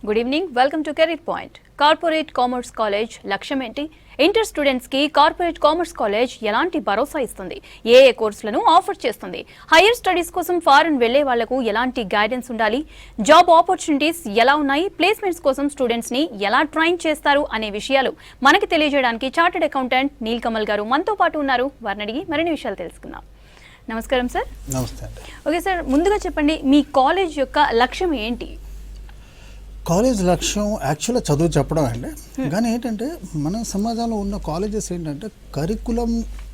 Good evening, welcome to career point. Corporate commerce college లక్ష్యం ఏంటి? Inter students కి corporate commerce college ఎలాంటి భరోసా ఇస్తుంది? ఏ కోర్సులను ఆఫర్ చేస్తుంది? హైయర్ స్టడీస్ కోసం ఫారెన్ వెళ్లే వాళ్లకు ఎలాంటి గైడెన్స్ ఉండాలి? జాబ్ ఆపర్చునిటీస్ ఎలా ఉన్నాయి? ప్లేస్మెంట్స్ కోసం స్టూడెంట్స్ ని ఎలా ట్రైన్ చేస్తారు అనే విషయాలు మనకి తెలియజేయడానికి చార్టెడ్ అకౌంటెంట్ నీల్ కమల్ గారు మనతో పాటు ఉన్నారు. వారిని అడిగి మరిన్ని విషయాలు తెలుసుకుందాం. నమస్కారం సార్. నమస్తే అండి. ఓకే సార్, ముందుగా చెప్పండి, మీ కాలేజ్ యొక్క లక్ష్యం ఏంటి? కాలేజ్ లక్ష్యం యాక్చువల్గా చదువు చెప్పడం అండి. కానీ ఏంటంటే మన సమాజంలో ఉన్న కాలేజెస్ ఏంటంటే కరికులం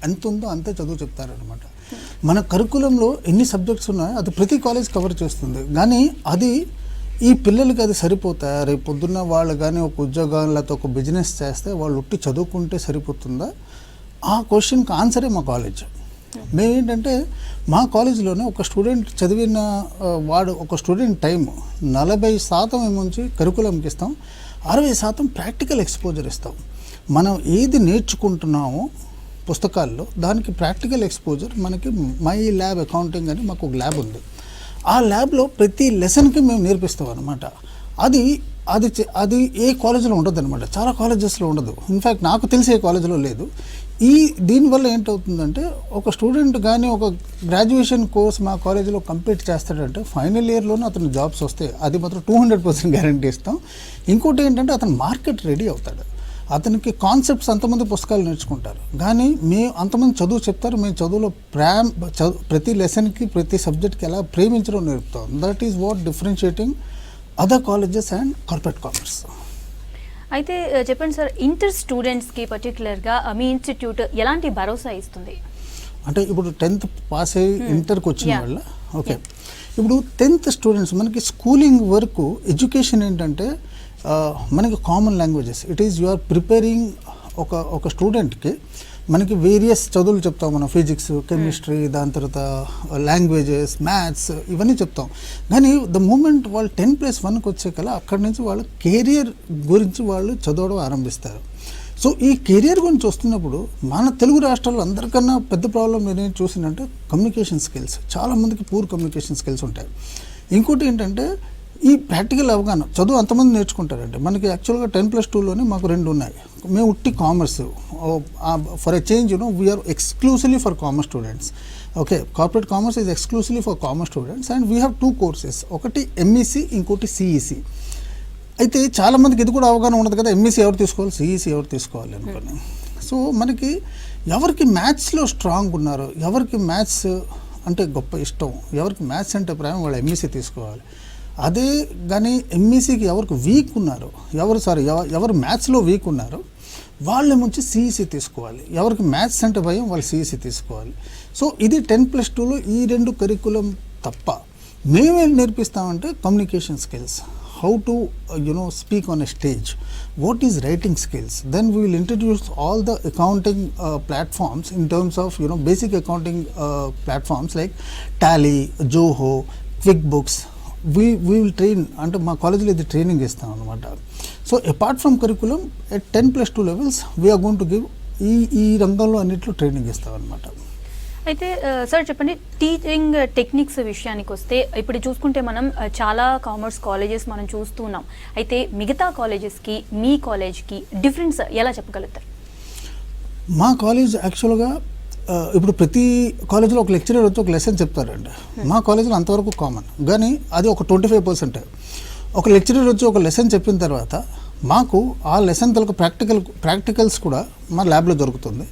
ఎంత ఉందో అంతే చదువు చెప్తారనమాట. మన కరికులంలో ఎన్ని సబ్జెక్ట్స్ ఉన్నాయో అది ప్రతి కాలేజ్ కవర్ చేస్తుంది. కానీ అది ఈ పిల్లలకి అది సరిపోతాయా? రేపు పొద్దున్న వాళ్ళు కానీ ఒక ఉద్యోగం లేకపోతే ఒక బిజినెస్ చేస్తే వాళ్ళు ఉట్టి చదువుకుంటే సరిపోతుందా? ఆ క్వశ్చన్కి ఆన్సరే మా కాలేజ్. మేమేంటంటే మా కాలేజీలోనే ఒక స్టూడెంట్ చదివిన వాడు ఒక స్టూడెంట్ టైం 40% ఏముంచి కరికులంకి ఇస్తాం, 60% ప్రాక్టికల్ ఎక్స్పోజర్ ఇస్తాం. మనం ఏది నేర్చుకుంటున్నామో పుస్తకాల్లో దానికి ప్రాక్టికల్ ఎక్స్పోజర్ మనకి మై ల్యాబ్ అకౌంటింగ్ అని మాకు ఒక ల్యాబ్ ఉంది. ఆ ల్యాబ్లో ప్రతి లెసన్కి మేము నేర్పిస్తాం అనమాట. అది అది అది ఏ కాలేజీలో ఉండదు అనమాట. చాలా కాలేజెస్లో ఉండదు. ఇన్ఫ్యాక్ట్ నాకు తెలిసి ఏ కాలేజీలో లేదు. దీనివల్ల ఏంటవుతుందంటే ఒక స్టూడెంట్ కానీ ఒక గ్రాడ్యుయేషన్ కోర్స్ మా కాలేజీలో కంప్లీట్ చేస్తాడంటే ఫైనల్ ఇయర్లోనే అతను జాబ్స్ వస్తాయి. అది మాత్రం 200% గ్యారంటీ ఇస్తాం. ఇంకోటి ఏంటంటే అతను మార్కెట్ రెడీ అవుతాడు. అతనికి కాన్సెప్ట్స్ అంతమంది పుస్తకాలు నేర్చుకుంటారు, కానీ మేము అంతమంది చదువు చెప్తారు. మేము చదువులో ప్రతి లెసన్కి ప్రతి సబ్జెక్ట్కి ఎలా ప్రేమించడం నేర్పుతాం. That is what differentiating other colleges and corporate commerce. అయితే చెప్పండి సార్, ఇంటర్ స్టూడెంట్స్కి పర్టికులర్గా మీ ఇన్స్టిట్యూట్ ఎలాంటి భరోసా ఇస్తుంది? అంటే ఇప్పుడు 10th పాస్ అయ్యి ఇంటర్కి వచ్చిన వాళ్ళ ఓకే, ఇప్పుడు 10th స్టూడెంట్స్ మనకి స్కూలింగ్ వరకు ఎడ్యుకేషన్ ఏంటంటే మనకి common languages. It is you are preparing ఒక స్టూడెంట్కి మనకి వేరియస్ చదువులు చెప్తాం మనం, ఫిజిక్స్, కెమిస్ట్రీ, దాని తర్వాత లాంగ్వేజెస్, మ్యాథ్స్ ఇవన్నీ చెప్తాం. కానీ ద మూమెంట్ వాళ్ళు 10+1కి వచ్చే కల్లా అక్కడి నుంచి వాళ్ళు కెరియర్ గురించి వాళ్ళు చదవడం ఆరంభిస్తారు. సో ఈ కెరియర్ గురించి వస్తున్నప్పుడు మన తెలుగు రాష్ట్రాల్లో అందరికన్నా పెద్ద ప్రాబ్లం నేనేం చూసినంటే కమ్యూనికేషన్ స్కిల్స్. చాలామందికి పూర్ కమ్యూనికేషన్ స్కిల్స్ ఉంటాయి. ఇంకోటి ఏంటంటే ఈ ప్రాక్టికల్ అవగాహన. చదువు అంతమంది నేర్చుకుంటారండి. మనకి యాక్చువల్గా 10+2లోనే మాకు 2 ఉన్నాయి. మేము ఉట్టి commerce for a change we are exclusively for commerce students. Okay, corporate commerce is exclusively for commerce students and we have 2 courses. ఒకటి MEC, ఇంకోటి CEC. అయితే చాలామందికి ఇది కూడా అవగాహన ఉండదు కదా, MEC ఎవరు తీసుకోవాలి, CEC ఎవరు తీసుకోవాలి అనుకుని. సో మనకి ఎవరికి మ్యాథ్స్లో స్ట్రాంగ్ ఉన్నారో, ఎవరికి మ్యాథ్స్ అంటే గొప్ప ఇష్టం, ఎవరికి మ్యాథ్స్ అంటే ప్రేమ, వాళ్ళు MEC తీసుకోవాలి. అదే కానీ MECకి ఎవరికి వీక్ ఉన్నారో, ఎవరు మ్యాథ్స్లో వీక్ ఉన్నారో వాళ్ళ నుంచి CEC తీసుకోవాలి. ఎవరికి మ్యాథ్స్ అంటే భయం వాళ్ళు CEC తీసుకోవాలి. సో ఇది 10+2లో ఈ 2 కరికులం తప్ప మేమేం నేర్పిస్తామంటే communication skills, how to speak on a stage, what is writing skills. Then we will introduce all the accounting platforms in terms of basic accounting platforms like Tally, Zoho, QuickBooks. We will train, అంటే మా కాలేజీలో ఇది training ఇస్తాం అనమాట. So apart from curriculum at 10+2 levels we are going to give ఈ రంగంలో అన్నిట్లో training ఇస్తాం అనమాట. అయితే సార్ చెప్పండి, టీచింగ్ టెక్నిక్స్ విషయానికి వస్తే ఇప్పుడు చూసుకుంటే మనం చాలా కామర్స్ కాలేజెస్ మనం చూస్తున్నాం. అయితే మిగతా కాలేజెస్కి మీ కాలేజ్కి డిఫరెన్స్ ఎలా చెప్పగలుగుతారు? మా కాలేజ్ యాక్చువల్గా ఇప్పుడు ప్రతి కాలేజీలో ఒక లెక్చరర్ వచ్చి ఒక లెసన్ చెప్తారండి. మా కాలేజీలో అంతవరకు కామన్, కానీ అది ఒక 25%. ఒక లెక్చరర్ వచ్చి ఒక లెసన్ చెప్పిన తర్వాత మాకు ఆ లెసన్ తలకు ప్రాక్టికల్స్ కూడా మా ల్యాబ్లో జరుగుతుంది.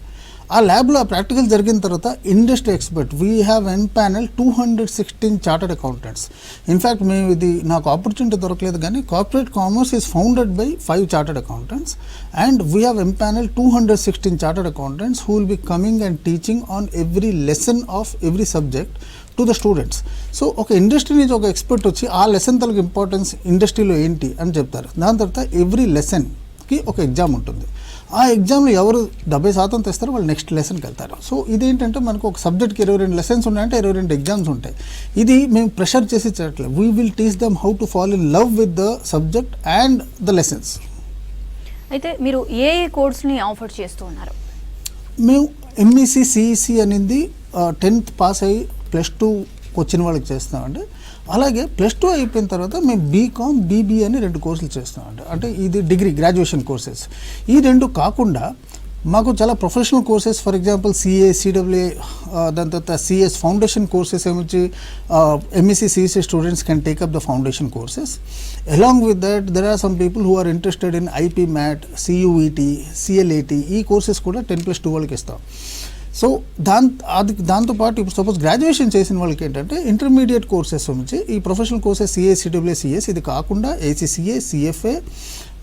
ఆ ల్యాబ్లో ఆ ప్రాక్టికల్ జరిగిన తర్వాత industry expert we have empanel 216 chartered accountants. In fact మేము ఇది నాకు ఆపర్చునిటీ దొరకలేదు, కానీ corporate commerce is founded by 5 chartered accountants and we have empanel 216 chartered accountants who will be coming and teaching on every lesson of every subject to the students. So ఒక industry నుంచి ఒక expert వచ్చి ఆ lesson తలకు importance ఇండస్ట్రీలో ఏంటి అని చెప్తారు. దాని తర్వాత ఎవ్రీ లెసన్కి ఒక ఎగ్జామ్ ఉంటుంది. ఆ ఎగ్జామ్లో ఎవరు 70% తెస్తారో వాళ్ళు నెక్స్ట్ లెసన్కి వెళ్తారు. సో ఇదేంటంటే మనకు ఒక సబ్జెక్ట్కి 22 లెసన్స్ ఉన్నాయంటే 22 ఎగ్జామ్స్ ఉంటాయి. ఇది మేము ప్రెషర్ చేసి చేయట్లేదు. We will teach them how to fall in love with the subject and the lessons. అయితే మీరు ఏ కోర్స్ని ఆఫర్ చేస్తూ ఉన్నారు? మేము MEC, CEC అనేది 10th పాస్ అయ్యి +2 వచ్చిన వాళ్ళకి చేస్తామండి. అలాగే +2 అయిపోయిన తర్వాత మేము బీకామ్ బీబీఏ అని 2 కోర్సులు చేస్తామండి. అంటే ఇది డిగ్రీ గ్రాడ్యుయేషన్ కోర్సెస్. ఈ 2 కాకుండా మాకు చాలా professional courses, for example CA, CWA, దాని తర్వాత సిఎస్ ఫౌండేషన్ కోర్సెస్ ఏమొచ్చి ఎంఎస్సి సిఎస్సి students can take up the foundation courses. Along with that there are some people who are interested in IPMAT, CUET, CLAT, ఈ courses కూడా 10+2 వాళ్ళకి ఇస్తాం. So దాంతోపాటు ఇప్పుడు సపోజ్ గ్రాడ్యుయేషన్ చేసిన వాళ్ళకి ఏంటంటే ఇంటర్మీడియట్ కోర్సెస్ నుంచి ఈ professional courses CA, CWA, CS, ఇది కాకుండా ఏసీసీఏ, సిఎఫ్ఏ,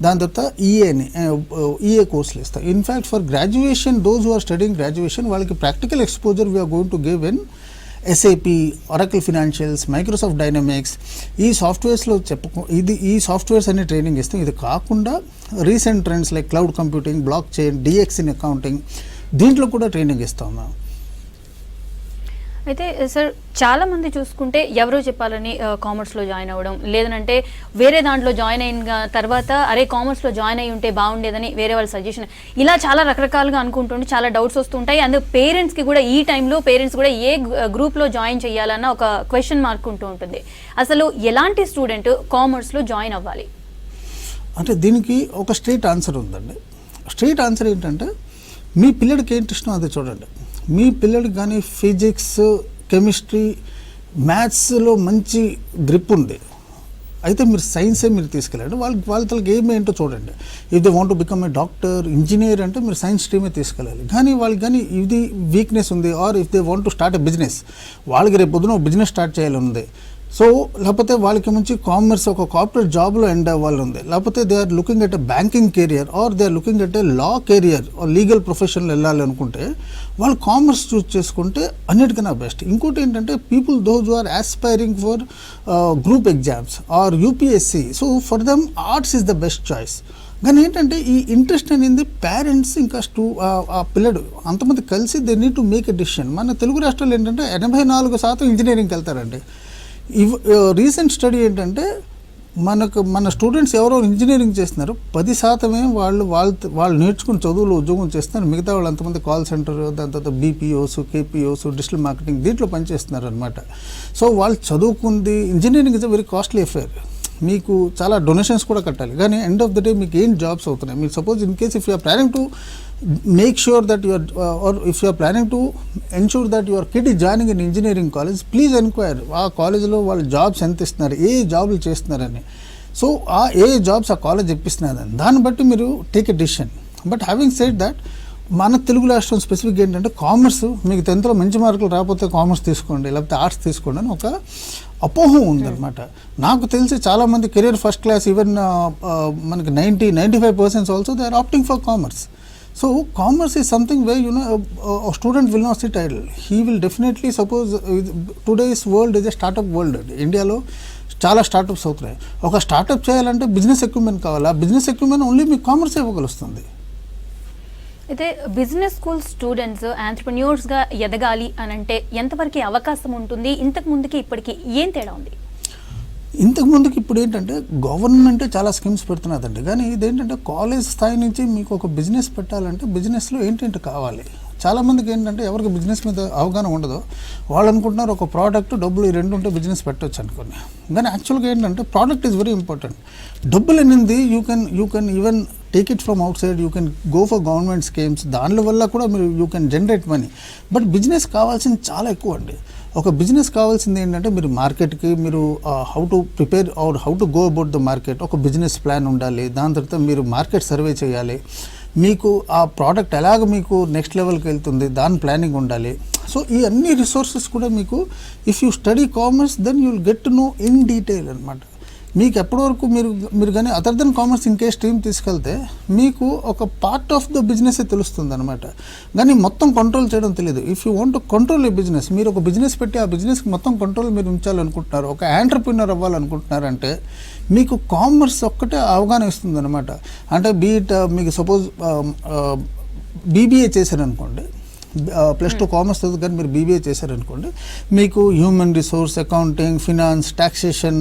దాని తర్వాత ఈఏ కోర్సులు ఇస్తాం. In fact for graduation, those who are studying graduation, వాళ్ళకి practical exposure we're going to give in SAP, Oracle financials, Microsoft Dynamics, ఈ సాఫ్ట్వేర్స్లో ఈ సాఫ్ట్వేర్స్ అన్ని ట్రైనింగ్ ఇస్తాం. ఇది కాకుండా recent trends like cloud computing, blockchain, DX in accounting, దీంట్లో కూడా ట్రైనింగ్ ఇస్తాం మేము. అయితే సార్ చాలా మంది చూసుకుంటే ఎవరో చెప్పాలని కామర్స్లో జాయిన్ అవ్వడం, లేదంటే వేరే దాంట్లో జాయిన్ అయిన తర్వాత అరే కామర్స్లో జాయిన్ అయి ఉంటే బాగుండేదని వేరే వాళ్ళ సజెషన్, ఇలా చాలా రకరకాలుగా అనుకుంటుంటే చాలా డౌట్స్ వస్తుంటాయి. అందుకు పేరెంట్స్కి కూడా ఈ టైంలో పేరెంట్స్ కూడా ఏ గ్రూప్లో జాయిన్ చేయాలన్న ఒక క్వశ్చన్ మార్క్ ఉంటూ ఉంటుంది. అసలు ఎలాంటి స్టూడెంట్ కామర్స్లో జాయిన్ అవ్వాలి? అంటే దీనికి ఒక స్ట్రైట్ ఆన్సర్ ఉందండి. స్ట్రైట్ ఆన్సర్ ఏంటంటే మీ పిల్లడికి ఏంటి ఇష్టం అది చూడండి. మీ పిల్లడికి కానీ ఫిజిక్స్, కెమిస్ట్రీ, మ్యాథ్స్లో మంచి గ్రిప్ ఉంది అయితే మీరు సైన్సే మీరు తీసుకెళ్ళండి. వాళ్ళకి ఏమేంటో చూడండి. If they want to become a doctor, engineer అంటే మీరు సైన్స్ స్ట్రీమే తీసుకెళ్ళాలి. కానీ వాళ్ళకి కానీ ఇది వీక్నెస్ ఉంది, or if they want to start a business, వాళ్ళకి రేపు పొద్దున బిజినెస్ స్టార్ట్ చేయాలని ఉంది, సో లేకపోతే వాళ్ళకి మంచి కామర్స్ ఒక కార్పొరేట్ జాబ్లో ఎండ్ అవ్వాలి ఉంది, లేకపోతే they are looking at a banking career or they are looking at a law career or legal ప్రొఫెషన్లో వెళ్ళాలి అనుకుంటే వాళ్ళు కామర్స్ చూస్ చేసుకుంటే అన్నిటికన్నా బెస్ట్. ఇంకోటి ఏంటంటే people those are aspiring for group exams or UPSC, so for them arts is the best choice. కానీ ఏంటంటే ఈ ఇంట్రెస్ట్ అనేది పేరెంట్స్ ఇంకా ఆ పిల్లడు అంతమంది కలిసి they need to make a decision. మన తెలుగు రాష్ట్రాలు ఏంటంటే 84% ఇంజనీరింగ్కి వెళ్తారండి. రీసెంట్ స్టడీ ఏంటంటే మన స్టూడెంట్స్ ఎవరో ఇంజనీరింగ్ చేస్తున్నారు, 10% వాళ్ళు నేర్చుకుని చదువులు ఉద్యోగం చేస్తున్నారు, మిగతా వాళ్ళు అంతమంది కాల్ సెంటర్, దాని తర్వాత బీపీఓస్, కేపీఓస్, డిజిటల్ మార్కెటింగ్ దీంట్లో పనిచేస్తున్నారు అనమాట. సో వాళ్ళు చదువుకుంది, engineering is a very costly affair, మీకు చాలా డొనేషన్స్ కూడా కట్టాలి. కానీ ఎండ్ ఆఫ్ ద డే మీకు ఏం జాబ్స్ అవుతున్నాయి? మీరు suppose in case if you are planning to make sure that you are or if you are planning to ensure that your kid is joining an engineering college, please inquire ఆ కాలేజ్లో వాళ్ళు jobs ఎంత ఇస్తున్నారు, ఏ జాబ్లు చేస్తున్నారని. So ఆ ఏ jobs ఆ college ఇప్పిస్తున్నారని దాన్ని బట్టి మీరు take a decision. But having said that మన తెలుగు రాష్ట్రం స్పెసిఫిక్ ఏంటంటే కామర్స్ మీకు 10th మంచి మార్కులు రాకపోతే కామర్స్ తీసుకోండి, లేకపోతే ఆర్ట్స్ తీసుకోండి అని ఒక అపోహం ఉందన్నమాట. నాకు తెలిసి చాలామంది కెరీర్ ఫస్ట్ క్లాస్, ఈవెన్ మనకి 90-95% also they are opting for commerce. So commerce is something where a student will not sit idle. He will definitely, suppose today's world is a startup world. ఇండియాలో చాలా startups అవుతున్నాయి. ఒక startup చేయాలంటే business equipment కావాలి. ఆ business equipment only మీకు commerce ఇవ్వగలుస్తుంది. అయితే business school students ఆంట్రప్రెన్యూర్స్గా ఎదగాలి అని అంటే ఎంతవరకు అవకాశం ఉంటుంది? ఇంతకు ముందుకి ఇప్పటికి ఏం తేడా ఉంది? ఇంతకుముందుకి ఇప్పుడు ఏంటంటే గవర్నమెంటే చాలా స్కీమ్స్ పెడుతున్నదండి. కానీ ఇదేంటంటే కాలేజ్ స్థాయి నుంచి మీకు ఒక బిజినెస్ పెట్టాలంటే బిజినెస్లో ఏంటంటే కావాలి. చాలామందికి ఏంటంటే ఎవరికి బిజినెస్ మీద అవగాహన ఉండదో వాళ్ళు అనుకుంటున్నారు ఒక ప్రోడక్ట్, డబ్బులు, ఈ రెండు ఉంటే బిజినెస్ పెట్టవచ్చు అనుకోండి. కానీ యాక్చువల్గా ఏంటంటే ప్రోడక్ట్ ఈజ్ వెరీ ఇంపార్టెంట్. డబ్బులు అనేది you can even take it from out side, you can go for government schemes, దాని వల్ల కూడా మీరు you can generate money. But business కావాల్సింది చాలా ఎక్కువ అండి. ఒక బిజినెస్ కావాల్సింది ఏంటంటే మీరు మార్కెట్కి మీరు how to prepare or how to go about the market, ఒక బిజినెస్ ప్లాన్ ఉండాలి. దాని తర్వాత మీరు మార్కెట్ సర్వే చేయాలి, మీకు ఆ ప్రోడక్ట్ ఎలాగ మీకు నెక్స్ట్ లెవెల్కి వెళ్తుంది దాని ప్లానింగ్ ఉండాలి. సో ఈ అన్ని రిసోర్సెస్ కూడా మీకు if you study commerce then you will get to know in detail అనమాట. మీకు ఎప్పటివరకు మీరు కానీ అదర్ దెన్ కామర్స్ ఇంకే స్ట్రీమ్ తీసుకెళ్తే మీకు ఒక పార్ట్ ఆఫ్ ద బిజినెస్ తెలుస్తుంది అనమాట. కానీ మొత్తం కంట్రోల్ చేయడం తెలియదు. If you want to control A business, మీరు ఒక బిజినెస్ పెట్టి ఆ బిజినెస్కి మొత్తం కంట్రోల్ మీరు ఉంచాలనుకుంటున్నారు, ఒక ఆంటర్ప్రినర్ అవ్వాలనుకుంటున్నారంటే మీకు కామర్స్ ఒక్కటే అవగాహన ఇస్తుంది అనమాట. అంటే బీట్ మీకు సపోజ్ బీబీఏ చేశారనుకోండి, +2 కామర్స్ చదువు కానీ మీరు బీబీఏ చేశారనుకోండి, మీకు human resource, accounting, finance, taxation,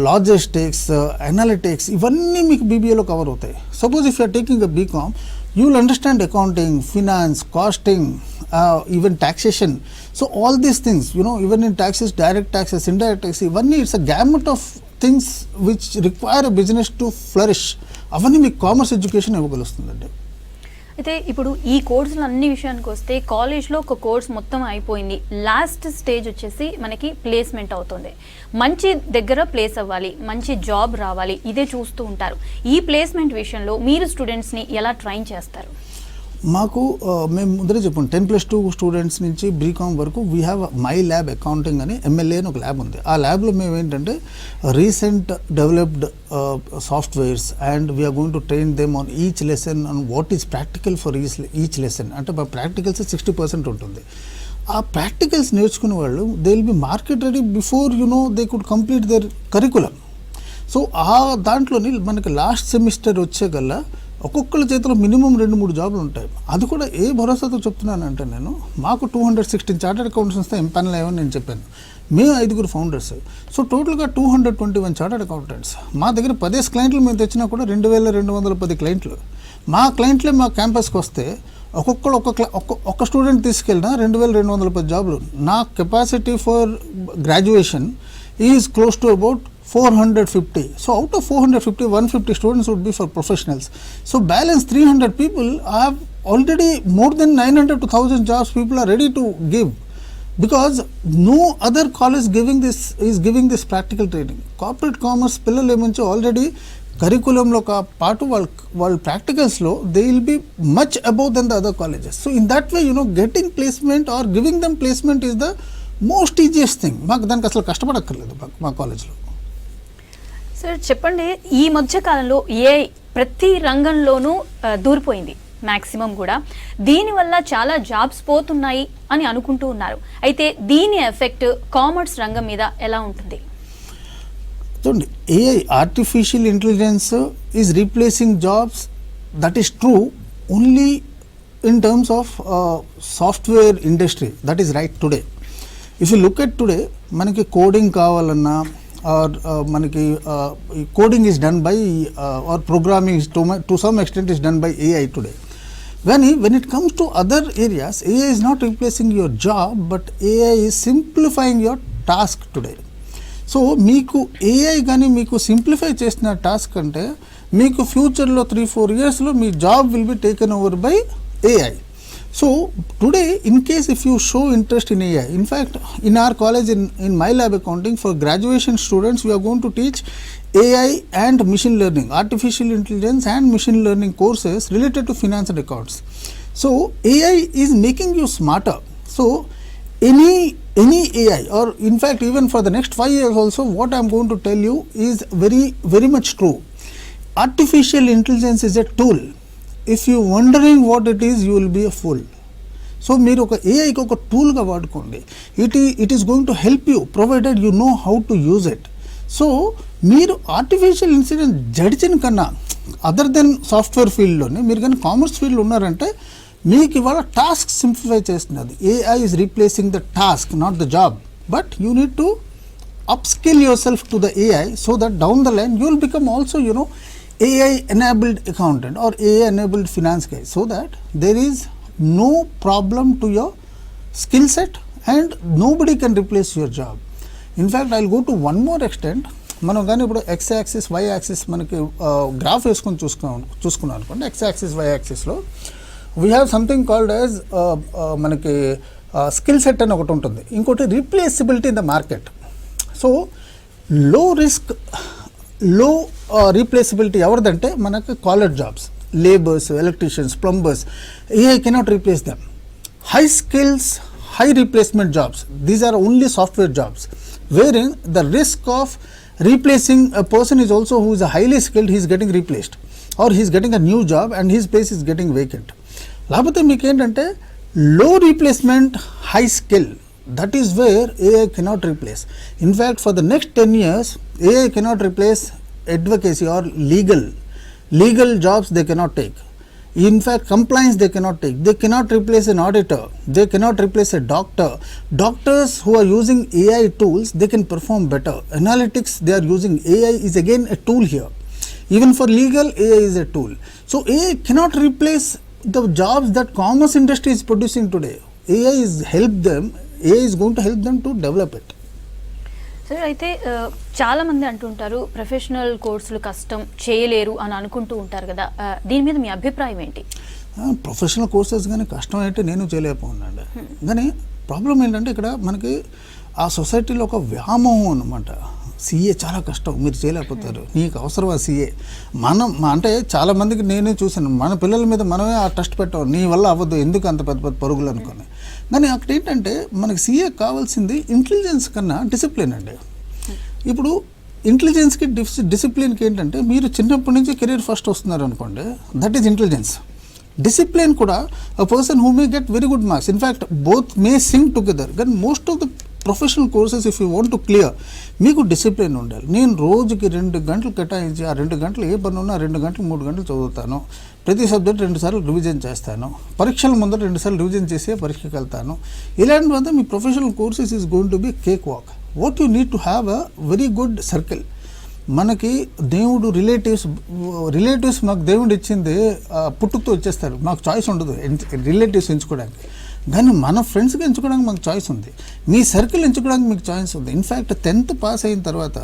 logistics, analytics ఇవన్నీ మీకు బీబీఏలో కవర్ అవుతాయి. Suppose if you are taking a BCom, you will understand accounting, finance, costing, even taxation. So all these things even in taxes, direct taxes, indirect taxes, ఇవన్నీ it's a gamut of things which require a business to flourish. అవన్నీ మీకు commerce education ఇవ్వగలుస్తుందండి. అయితే ఇప్పుడు ఈ కోర్సులు అన్ని విషయానికి వస్తే కాలేజ్లో ఒక కోర్స్ మొత్తం అయిపోయింది, లాస్ట్ స్టేజ్ వచ్చేసి మనకి ప్లేస్మెంట్ అవుతుంది. మంచి దగ్గర ప్లేస్ అవ్వాలి, మంచి జాబ్ రావాలి, ఇదే చూస్తూ ఉంటారు. ఈ ప్లేస్మెంట్ విషయంలో మీరు స్టూడెంట్స్ని ఎలా ట్రైన్ చేస్తారు? మాకు మేము ముందరే చెప్పండి 10+2 స్టూడెంట్స్ నుంచి బీకామ్ వరకు we have my lab accounting అని MLA అని ఒక ల్యాబ్ ఉంది. ఆ ల్యాబ్లో మేము ఏంటంటే recent developed softwares and we are going to train them on each lesson on what is practical for each lesson. అంటే మా ప్రాక్టికల్స్ 60% ఉంటుంది. ఆ ప్రాక్టికల్స్ నేర్చుకునే వాళ్ళు they will be market ready before they could complete their curriculum. So ఆ దాంట్లోని మనకి last semester వచ్చేకల్లా ఒక్కొక్కళ్ళ చేతిలో మినిమం 2-3 జాబ్లు ఉంటాయి. అది కూడా ఏ భరోసాతో చెప్తున్నానంటే నేను మాకు 216 చార్టర్డ్ అకౌంటెంట్స్తో ఎంపానల్ అయ్యామని నేను చెప్పాను. మేము 5 ఫౌండర్స్. సో టోటల్గా 221 చార్టర్డ్ అకౌంటెంట్స్. మా దగ్గర 10 క్లయింట్లు మేము తెచ్చినా కూడా 2210 క్లయింట్లు. మా క్లయింట్లే మా క్యాంపస్కి వస్తే ఒక్కొక్కరు ఒక్క స్టూడెంట్ తీసుకెళ్ళినా 2210 జాబ్లు. నా capacity for graduation is close to about 450. So out of 450, 150 students would be for professionals. So balance 300 people, I have already more than 900 to 1000 jobs people are ready to give, because no other college is giving this practical training. Corporate commerce పిల్లలు ఏమంచి already కరికులంలో పాటు వాళ్ళ ప్రాక్టికల్స్లో they will be much above than the other colleges. So in that way getting placement or giving them placement is the most easiest thing. మాకు దానికి అసలు కష్టపడక్కర్లేదు మా కాలేజ్లో. సార్ చెప్పండి, ఈ మధ్య కాలంలో ఏఐ ప్రతి రంగంలోనూ దూరిపోయింది మ్యాక్సిమం కూడా. దీనివల్ల చాలా జాబ్స్ పోతున్నాయి అని అనుకుంటూ ఉన్నారు. అయితే దీని ఎఫెక్ట్ కామర్స్ రంగం మీద ఎలా ఉంటుంది? చూడండి, AI artificial intelligence is replacing jobs. That is true only in terms of software industry. That is right today. If you look at today, మనకి కోడింగ్ కావాలన్నా or manaki coding is done by or programming is to some extent is done by AI today. When it comes to other areas, AI is not replacing your job, but AI is simplifying your task today. So meeku AI gani meeku simplify chesina task ante meeku future lo 3-4 years lo mee job will be taken over by AI. So today, in case if you show interest in AI, in fact in our college in my lab accounting for graduation students we are going to teach AI and machine learning, artificial intelligence and machine learning courses related to finance and accounts. So AI is making you smarter. So any AI, or in fact even for the next 5 years also, what I am going to tell you is very very much true. Artificial intelligence is a tool. If you wondering what it is, you will be a fool. So మీరు ఒక ఏఐకి ఒక టూల్గా వాడుకోండి. It is going to help you provided you know how to use it. So మీరు artificial ఇన్సెలిజెన్స్ జడ్జిన కన్నా other then software ఫీల్డ్లోనే మీరు కానీ commerce ఫీల్డ్లో ఉన్నారంటే మీకు ఇవాళ టాస్క్ సింప్లిఫై చేస్తున్నది. AI is replacing the task, not the job, but you need to upskill yourself to the AI so that down the line you will become also AI enabled accountant or AI enabled finance guy, so that there is no problem to your skill set and nobody can replace your job. In fact, I'll go to one more extent. మనం కానీ ఇప్పుడు x axis y axis మనకి graph వేసుకొని చూసుకున్నాం అనుకోండి. X axis y యాక్సిస్లో we have something called as మనకి skill set అని ఒకటి ఉంటుంది, ఇంకోటి replaceability in the market. So low risk low replaceability ఎవరిదంటే మనకు collar jobs, labours, electricians, plumbers, AI cannot replace them. High skills, high replacement jobs, these are only software jobs, wherein the risk of replacing a person is also who is a highly skilled, he is getting replaced or he is getting a new job and his place is getting vacant. లేకపోతే మీకు ఏంటంటే లో replacement, high skill, that is where AI cannot replace. In fact, for the next 10 years, AI cannot replace advocacy or legal jobs they cannot take. In fact, compliance they cannot take. They cannot replace an auditor. They cannot replace a doctor. Doctors who are using AI tools, they can perform better. Analytics, they are using AI is again a tool here. Even for legal, AI is a tool. So AI cannot replace the jobs that commerce industry is producing today. AI is help them A is going to help them to develop it. Sir అయితే చాలా మంది అంటుంటారు professional కోర్సులు కష్టం, చేయలేరు అని అనుకుంటూ ఉంటారు కదా, దీని మీద మీ అభిప్రాయం ఏంటి? ప్రొఫెషనల్ కోర్సెస్ కానీ కష్టం అయితే నేను చేయలేకపోతున్నాండి. కానీ ప్రాబ్లం ఏంటంటే ఇక్కడ మనకి ఆ సొసైటీలో ఒక వ్యామోహం అనమాట. సీఏ చాలా కష్టం, మీరు చేయలేకపోతారు, నీకు అవసరమా సీఏ. అంటే చాలామందికి నేనే చూశాను, మన పిల్లల మీద మనమే ఆ టెస్ట్ పెట్టాం, నీ వల్ల అవ్వదు, ఎందుకు అంత పెద్ద పెద్ద పరుగులు అనుకుని. కానీ అక్కడ ఏంటంటే మనకి సీఏ కావాల్సింది ఇంటెలిజెన్స్ కన్నా డిసిప్లిన్ అండి. ఇప్పుడు ఇంటెలిజెన్స్కి డిసిప్లిన్కి ఏంటంటే మీరు చిన్నప్పటి నుంచి కెరీర్ ఫస్ట్ వస్తున్నారు అనుకోండి, దట్ ఈజ్ ఇంటెలిజెన్స్. డిసిప్లిన్ కూడా a person who may get very good marks, in fact both may sing together. కానీ most of the professional courses if you want to clear, మీకు డిసిప్లిన్ ఉండాలి. నేను రోజుకి 2 గంటలు కేటాయించి ఆ 2 గంటలు ఏ పని ఉన్నా 2 గంటలు 3 గంటలు చదువుతాను, ప్రతి సబ్జెక్ట్ 2 సార్లు రివిజన్ చేస్తాను, పరీక్షల ముందర 2 సార్లు రివిజన్ చేసి పరీక్షకి వెళ్తాను. ఇలాంటివంతా మీ professional courses is going to be cake walk. What you need to have a very good circle. మనకి దేవుడు రిలేటివ్స్ మాకు దేవుడు ఇచ్చింది పుట్టుకతో వచ్చేస్తారు, మాకు చాయిస్ ఉండదు రిలేటివ్స్ ఎంచుకోవడానికి. కానీ మన ఫ్రెండ్స్కి ఎంచుకోవడానికి మాకు చాయిస్ ఉంది, మీ సర్కిల్ ఎంచుకోవడానికి మీకు చాయిస్ ఉంది. ఇన్ఫ్యాక్ట్ 10th పాస్ అయిన తర్వాత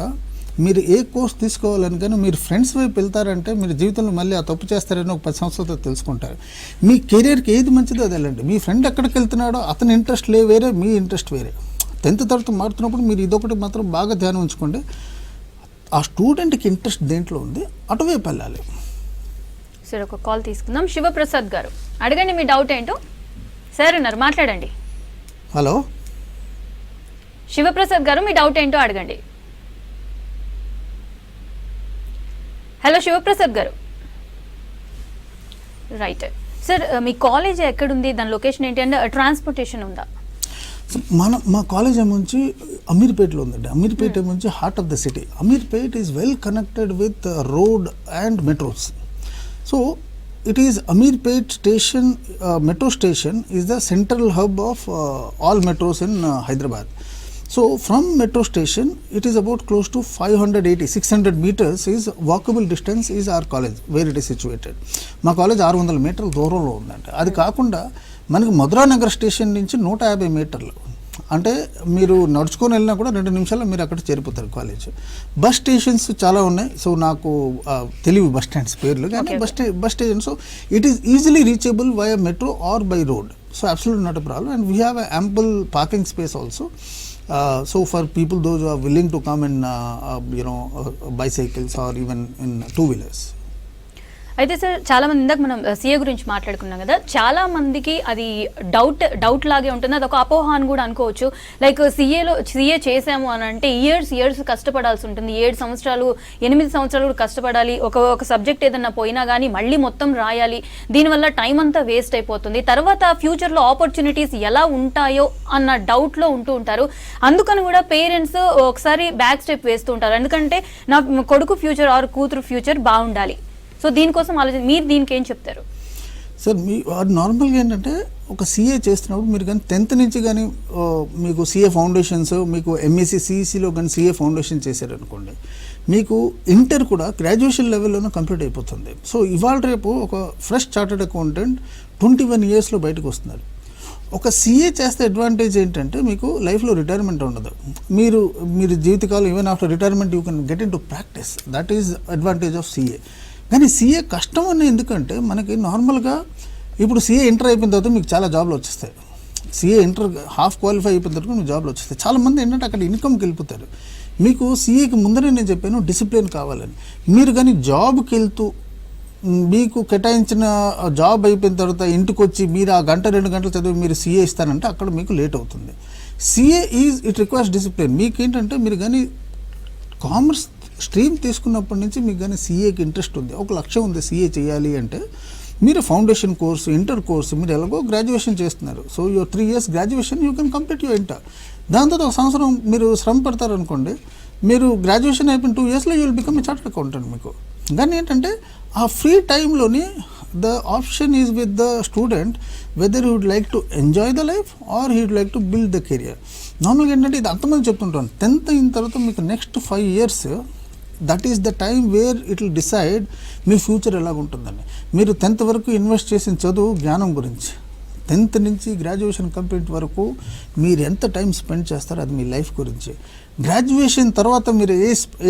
మీరు ఏ కోర్స్ తీసుకోవాలని కానీ మీరు ఫ్రెండ్స్ వైపు వెళ్తారంటే మీరు జీవితంలో మళ్ళీ ఆ తప్పు చేస్తారని ఒక 10 సంవత్సరాలతో తెలుసుకుంటారు. మీ కెరీర్కి ఏది మంచిదో అది వెళ్ళండి. మీ ఫ్రెండ్ ఎక్కడికి వెళ్తున్నాడో అతని ఇంట్రెస్ట్ వేరే, మీ ఇంట్రెస్ట్ వేరే. 10th తర్వాత మారుతున్నప్పుడు మీరు ఇదొకటి మాత్రం బాగా ధ్యానం ఉంచుకోండి, ఆ స్టూడెంట్కి ఇంట్రెస్ట్ దేంట్లో ఉంది అటువైపు వెళ్ళాలి. సార్ ఒక కాల్ తీసుకుందాం. శివప్రసాద్ గారు అడగండి మీ డౌట్ ఏంటో. సార్ ఉన్నారు, మాట్లాడండి. హలో శివప్రసాద్ గారు, మీ డౌట్ ఏంటో అడగండి. హలో శివప్రసాద్ గారు. రైట్ సార్, మీ కాలేజ్ ఎక్కడుంది, దాని లొకేషన్ ఏంటి అండ్ ట్రాన్స్పోర్టేషన్ ఉందా? మా కాలేజ్ ఏమొచ్చి అమీర్పేటలో ఉందండి. అమీర్పేట ఏమొచ్చి heart of the city. Ameerpet is well connected with road and metros. So it is Ameerpet station, metro station is the central hub of all metros in Hyderabad. So from metro station it is about close to 600 meters is walkable distance is our college where it is situated. మా college 600 మీటర్ల దూరంలో ఉందండి. అది కాకుండా మనకి Madhuranagar station నుంచి 150 మీటర్లు, అంటే మీరు నడుచుకొని వెళ్ళినా కూడా 2 నిమిషాల్లో మీరు అక్కడ చేరిపోతారు కాలేజ్. బస్ స్టేషన్స్ చాలా ఉన్నాయి, సో నాకు తెలివి బస్ స్టాండ్స్ పేర్లు, కానీ bus station, so it is easily reachable via metro or by road. So absolute not a problem and we have a ample parking space also. So for people those who are willing to come in bicycles or even in 2-wheelers. అయితే sir చాలా మంది, ఇందాక మనం CA గురించి మాట్లాడుకున్నాం కదా, చాలా మందికి అది డౌట్ లాగే ఉంటుంది, అది ఒక అపోహ అని కూడా అనుకోవచ్చు. లైక్ సీఏ చేసాము అని అంటే ఇయర్స్ కష్టపడాల్సి ఉంటుంది, 7 సంవత్సరాలు 8 సంవత్సరాలు కూడా కష్టపడాలి, ఒక సబ్జెక్ట్ ఏదన్నా పోయినా కానీ మళ్ళీ మొత్తం రాయాలి, దీనివల్ల టైం అంతా వేస్ట్ అయిపోతుంది, తర్వాత ఫ్యూచర్లో ఆపర్చునిటీస్ ఎలా ఉంటాయో అన్న డౌట్లో ఉంటూ ఉంటారు. అందుకని కూడా పేరెంట్స్ ఒకసారి బ్యాక్ స్టెప్ వేస్తూ ఉంటారు, ఎందుకంటే నా కొడుకు ఫ్యూచర్ ఆర్ కూతురు ఫ్యూచర్ బాగుండాలి. సో దీనికోసం మీరు దీనికి ఏం చెప్తారు సార్? నార్మల్గా ఏంటంటే ఒక సీఏ చేస్తున్నప్పుడు మీరు కానీ 10th నుంచి కానీ మీకు సీఏ ఫౌండేషన్స్, మీకు ఎంఎస్సీ సిఈసిలో కానీ సీఏ ఫౌండేషన్ చేశారనుకోండి, మీకు ఇంటర్ కూడా గ్రాడ్యుయేషన్ లెవెల్లోనే కంప్లీట్ అయిపోతుంది. సో ఇవాళ రేపు ఒక ఫ్రెష్ చార్టర్డ్ అకౌంటెంట్ 21 ఇయర్స్లో బయటకు వస్తున్నారు. ఒక సీఏ చేస్తే అడ్వాంటేజ్ ఏంటంటే మీకు లైఫ్లో రిటైర్మెంట్ ఉండదు, మీరు జీవితకాలం even after retirement you can get in to practice, that is advantage of CA. కానీ సీఏ కష్టం అని ఎందుకంటే మనకి నార్మల్గా ఇప్పుడు సీఏ ఇంటర్ అయిపోయిన తర్వాత మీకు చాలా జాబ్లు వచ్చేస్తాయి. సీఏ ఇంటర్ హాఫ్ క్వాలిఫై అయిపోయిన తర్వాత మీకు జాబ్లు వచ్చేస్తాయి. చాలామంది ఏంటంటే అక్కడ ఇన్కమ్కి వెళ్ళిపోతారు. మీకు సీఏకి ముందరే నేను చెప్పాను డిసిప్లిన్ కావాలని. మీరు కానీ జాబ్కి వెళ్తూ మీకు కేటాయించిన జాబ్ అయిపోయిన తర్వాత ఇంటికి వచ్చి మీరు ఆ 1-2 గంటలు చదివి మీరు సీఏ ఇస్తానంటే అక్కడ మీకు లేట్ అవుతుంది. CA it requires discipline. మీకేంటంటే మీరు కానీ కామర్స్ స్ట్రీమ్ తీసుకున్నప్పటి నుంచి మీకు కానీ సీఏకి ఇంట్రెస్ట్ ఉంది, ఒక లక్ష్యం ఉంది సీఏ చేయాలి అంటే, మీరు ఫౌండేషన్ కోర్సు, ఇంటర్ కోర్సు, మీరు ఎలాగో గ్రాడ్యుయేషన్ చేస్తున్నారు. So your 3 years graduation you can complete your inter. దాని తర్వాత 1 సంవత్సరం మీరు శ్రమ పడతారనుకోండి, మీరు గ్రాడ్యుయేషన్ అయిపోయిన 2 yearsలో you will become a chartered accountant. మీకు కానీ ఏంటంటే ఆ ఫ్రీ టైంలోని the option is with the student whether he would like to enjoy the life or he would like to build the career. నార్మల్గా ఏంటంటే ఇది అంతమంది చెప్తుంటాను, 10th అయిన తర్వాత మీకు next 5 years that is the time where it will decide మీ future ఎలాగుంటుందని. మీరు 10th వరకు ఇన్వెస్ట్ చేసిన చదువు జ్ఞానం గురించి, 10th నుంచి గ్రాడ్యుయేషన్ కంప్లీట్ వరకు మీరు ఎంత టైం స్పెండ్ చేస్తారో అది మీ లైఫ్ గురించి. గ్రాడ్యుయేషన్ తర్వాత మీరు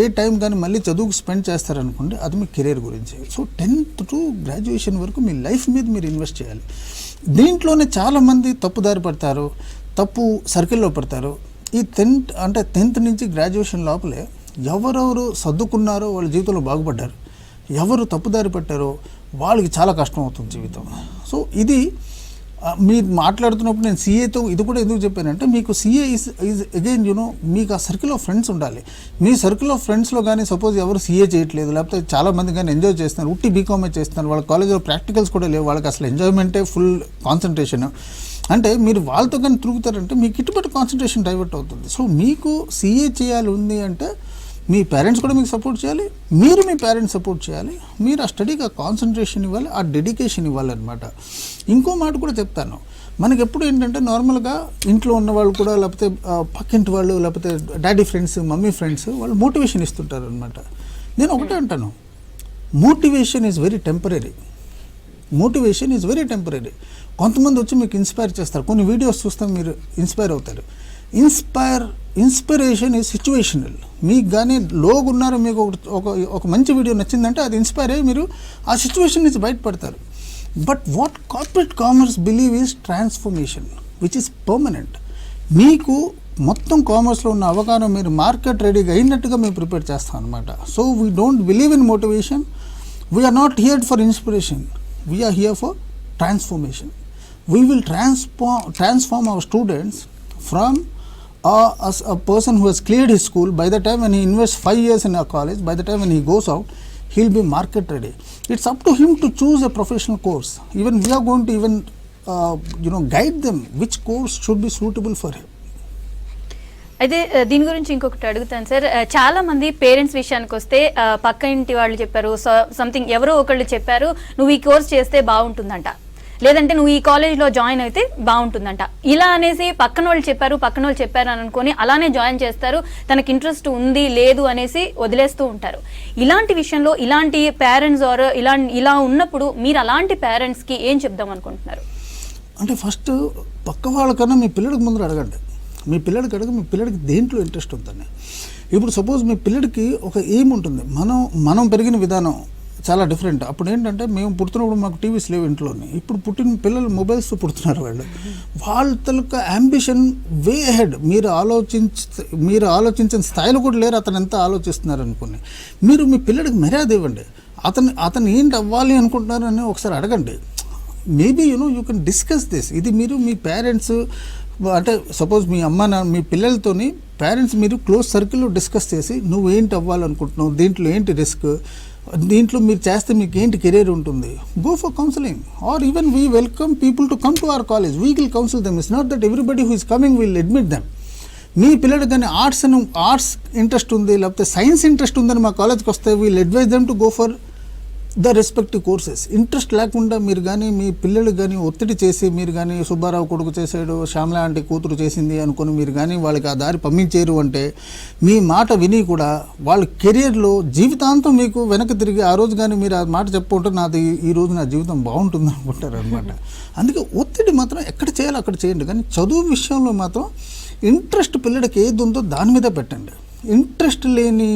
ఏ టైం కానీ మళ్ళీ చదువుకు స్పెండ్ చేస్తారనుకోండి అది మీ కెరీర్ గురించి. సో 10th టు గ్రాడ్యుయేషన్ వరకు మీ లైఫ్ మీద మీరు ఇన్వెస్ట్ చేయాలి. దీంట్లోనే చాలామంది తప్పుదారి పడతారు, తప్పు సర్కిల్లో పడతారు. ఈ 10th నుంచి గ్రాడ్యుయేషన్ లోపలే ఎవరెవరు సర్దుకున్నారో వాళ్ళ జీవితంలో బాగుపడ్డారు, ఎవరు తప్పుదారి పట్టారో వాళ్ళకి చాలా కష్టం అవుతుంది జీవితం. సో ఇది మీరు మాట్లాడుతున్నప్పుడు నేను సీఏతో ఇది కూడా ఎందుకు చెప్పానంటే మీకు సీఏ ఈజ్ అగైన్ మీకు ఆ సర్కిల్ ఆఫ్ ఫ్రెండ్స్ ఉండాలి. మీ సర్కిల్ ఆఫ్ ఫ్రెండ్స్లో కానీ సపోజ్ ఎవరు సీఏ చేయట్లేదు, లేకపోతే చాలామంది కానీ ఎంజాయ్ చేస్తున్నారు, ఉట్టి బీకామే చేస్తున్నారు, వాళ్ళ కాలేజ్లో ప్రాక్టికల్స్ కూడా లేవు, వాళ్ళకి అసలు ఎంజాయ్మెంటే ఫుల్ కాన్సన్ట్రేషన్ అంటే మీరు వాళ్ళతో కానీ తిరుగుతారంటే మీకు ఇటుపటి కాన్సన్ట్రేషన్ డైవర్ట్ అవుతుంది. సో మీకు సీఏ చేయాలి ఉంది అంటే మీ పేరెంట్స్ కూడా మీకు సపోర్ట్ చేయాలి, మీరు మీ పేరెంట్స్ సపోర్ట్ చేయాలి, మీరు ఆ స్టడీకి ఆ కాన్సన్ట్రేషన్ ఇవ్వాలి, ఆ డెడికేషన్ ఇవ్వాలన్నమాట. ఇంకో మాట కూడా చెప్తాను, మనకి ఎప్పుడు ఏంటంటే నార్మల్గా ఇంట్లో ఉన్న వాళ్ళు కూడా లేకపోతే పక్కింటి వాళ్ళు లేకపోతే డాడీ ఫ్రెండ్స్ మమ్మీ ఫ్రెండ్స్ వాళ్ళు మోటివేషన్ ఇస్తుంటారు అనమాట. నేను ఒకటే అంటాను, motivation is very temporary. Motivation is very temporary. కొంతమంది వచ్చి మీకు ఇన్స్పైర్ చేస్తారు, కొన్ని వీడియోస్ చూస్తే మీరు ఇన్స్పైర్ అవుతారు. Inspiration is situational. మీకు కానీ లోగా ఉన్నారో మీకు ఒక మంచి వీడియో నచ్చిందంటే అది ఇన్స్పైర్ అయ్యి మీరు ఆ సిచ్యువేషన్ నుంచి బయటపడతారు. But what corporate commerce believe is transformation which is permanent. మీకు మొత్తం కామర్స్లో ఉన్న అవగాహన మీరు మార్కెట్ రెడీగా అయినట్టుగా మేము ప్రిపేర్ చేస్తాం అనమాట. So we don't believe in motivation, we are not here for inspiration, we are here for transformation. We will transform our students from as a person who has cleared his school. By the time when he invests 5 years in a college, by the time when he goes out, he'll be market ready. It's up to him to choose a professional course. Even we are going to guide them which course should be suitable for him. అయితే దీని గురించి ఇంకొకటి అడుగుతాను sir. చాలా మంది parents విషయానికి వస్తే పక్క ఇంటి వాళ్ళు చెప్పారు, సంథింగ్ ఎవరో ఒకళ్ళు చెప్పారు నువ్వు ఈ కోర్స్ చేస్తే బాగుంటుందంట, లేదంటే నువ్వు ఈ కాలేజ్లో జాయిన్ అయితే బాగుంటుందంట, ఇలా అనేసి పక్కన వాళ్ళు చెప్పారు అని అనుకొని అలానే జాయిన్ చేస్తారు. తనకి ఇంట్రెస్ట్ ఉంది లేదు అనేసి వదిలేస్తూ ఉంటారు. ఇలాంటి విషయంలో ఇలాంటి పేరెంట్స్ ఆర్ ఇలా ఉన్నప్పుడు మీరు అలాంటి పేరెంట్స్కి ఏం చెప్దాం అనుకుంటున్నారు? అంటే ఫస్ట్ పక్క వాళ్ళకన్నా మీ పిల్లడికి ముందు అడగండి. మీ పిల్లడికి దేంట్లో ఇంట్రెస్ట్ ఉందని. ఇప్పుడు సపోజ్ మీ పిల్లడికి ఒక ఎయిమ్ ఉంటుంది. మనం పెరిగిన విధానం చాలా డిఫరెంట్. అప్పుడు ఏంటంటే మేము పుడుతున్నప్పుడు మాకు టీవీస్ లేవు ఇంట్లోని. ఇప్పుడు పుట్టిన పిల్లలు మొబైల్స్తో పుడుతున్నారు. వాళ్ళ తలక అంబిషన్ వే అహెడ్. మీరు ఆలోచించిన స్థాయిలో కూడా లేరు అతను ఎంత ఆలోచిస్తున్నారు అనుకుని. మీరు మీ పిల్లడికి మర్యాద ఇవ్వండి. అతను ఏంటి అవ్వాలి అనుకుంటున్నారు అని ఒకసారి అడగండి. Maybe you can discuss this. ఇది మీరు మీ పేరెంట్స్ అంటే సపోజ్ మీ పిల్లలతోని పేరెంట్స్ మీరు క్లోజ్ సర్కిల్లో డిస్కస్ చేసి నువ్వు ఏంటి అవ్వాలనుకుంటున్నావు, దీంట్లో ఏంటి రిస్క్, దీంట్లో మీరు చేస్తే మీకు ఏంటి కెరీర్ ఉంటుంది, go for counselling. Or even we welcome people to come to our college, we will counsel them. It's not that everybody who is coming will admit them. మీ పిల్లడికి కానీ ఆర్ట్స్ ఇంట్రెస్ట్ ఉంది లేకపోతే సైన్స్ ఇంట్రెస్ట్ ఉందని మా కాలేజ్కి వస్తే we'll advise them to go for the respective courses. Interest లేకుండా మీరు కానీ మీ పిల్లలకు కానీ ఒత్తిడి చేసి మీరు కానీ సుబ్బారావు కొడుకు చేసాడు, శ్యామల ఆంటీ కూతురు చేసింది అనుకుని మీరు కానీ వాళ్ళకి ఆ దారి పంపించేరు అంటే మీ మాట విని కూడా వాళ్ళ కెరియర్లో జీవితాంతం మీకు వెనక్కి తిరిగి ఆ రోజు కానీ మీరు ఆ మాట చెప్పుకుంటే నాది ఈ రోజు నా జీవితం బాగుంటుంది అనుకుంటారు అనమాట. అందుకే ఒత్తిడి మాత్రం ఎక్కడ చేయాలో అక్కడ చేయండి, కానీ చదువు విషయంలో మాత్రం ఇంట్రెస్ట్ పిల్లడికి ఏది ఉందో దాని మీద పెట్టండి. ఇంట్రెస్ట్ లేని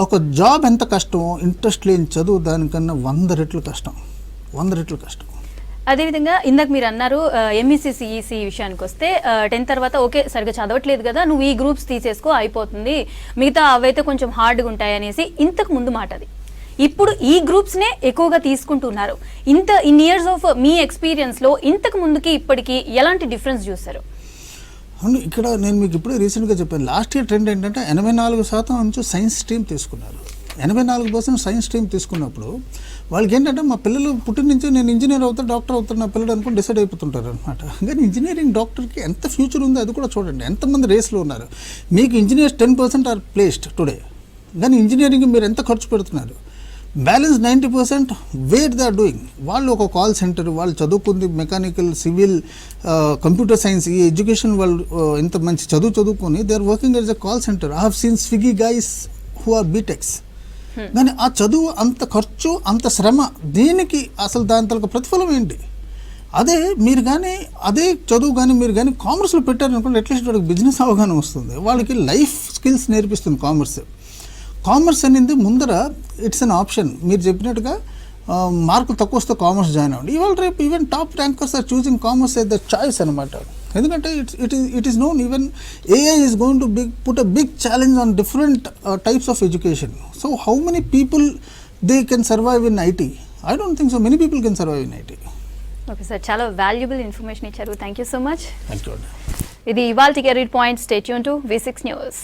ఒక జాబ్ ఎంత కష్టమో ఇంట్రెస్ట్ లేని చదువు దానికన్నా 100 రెట్లు కష్టం. అదేవిధంగా ఇందాక మీరు అన్నారు ఎంఈసీ సిఈసి విషయానికి వస్తే 10th తర్వాత ఓకే సరిగ్గా చదవట్లేదు కదా, నువ్వు ఈ గ్రూప్స్ తీసేసుకో అయిపోతుంది, మిగతా అవైతే కొంచెం హార్డ్గా ఉంటాయి అనేసి ఇంతకు ముందు మాట అది. ఇప్పుడు ఈ గ్రూప్స్నే ఎక్కువగా తీసుకుంటున్నారు. ఇన్ ఇయర్స్ ఆఫ్ మీ ఎక్స్పీరియన్స్లో ఇంతకు ముందుకి ఇప్పటికి ఎలాంటి డిఫరెన్స్ చూస్తారు? ఇక్కడ నేను మీకు ఇప్పుడే రీసెంట్గా చెప్పాను, లాస్ట్ ఇయర్ ట్రెండ్ ఏంటంటే 84% నుంచి సైన్స్ స్ట్రీమ్ తీసుకున్నారు. 84% సైన్స్ స్ట్రీమ్ తీసుకున్నప్పుడు వాళ్ళకి ఏంటంటే మా పిల్లలు పుట్టిన నుంచి నేను ఇంజనీర్ అవుతా డాక్టర్ అవుతాను నా పిల్లలు అనుకుని డిసైడ్ అయిపోతుంటారు అనమాట. కానీ ఇంజనీరింగ్ డాక్టర్కి ఎంత ఫ్యూచర్ ఉందో అది కూడా చూడండి. ఎంతమంది రేస్లో ఉన్నారు. మీకు ఇంజనీర్స్ 10% ఆర్ ప్లేస్డ్ టుడే, కానీ ఇంజనీరింగ్ మీరు ఎంత ఖర్చు పెడుతున్నారు? Balance 90% where they are doing. వాళ్ళు ఒక కాల్ సెంటర్, వాళ్ళు చదువుకుంది మెకానికల్, సివిల్, కంప్యూటర్ సైన్స్, ఈ ఎడ్యుకేషన్ వాళ్ళు ఇంత మంచి చదువుకొని they are working as a call centre. I have seen Swiggy guys who are BTechs. కానీ ఆ చదువు అంత ఖర్చు అంత శ్రమ దేనికి? అసలు దాని తలకు ప్రతిఫలం ఏంటి? అదే మీరు కానీ అదే చదువు కానీ మీరు కానీ కామర్స్లో పెట్టారనుకోండి, అట్లీస్ట్ వాళ్ళకి బిజినెస్ అవగాహన వస్తుంది, వాళ్ళకి లైఫ్ స్కిల్స్ నేర్పిస్తుంది కామర్స్. కామర్స్ అనేది ముందర ఇట్స్ అన్ ఆప్షన్. మీరు చెప్పినట్టుగా మార్కులు తక్కువ వస్తే కామర్స్ జాయిన్ అవ్వండి. ఇవాళ రేపు even top rankers are choosing commerce at the choice అనమాట. ఎందుకంటే it is known even AI is going to put a big challenge on different types of education. So how many people they can survive in IT? I don't think so many people can survive in IT. Okay sir, చాలా valuable information ఇచ్చారు. Thank you so much. Thank you. ఇది ఇవాల్టి career point. Stay tune to V6 news.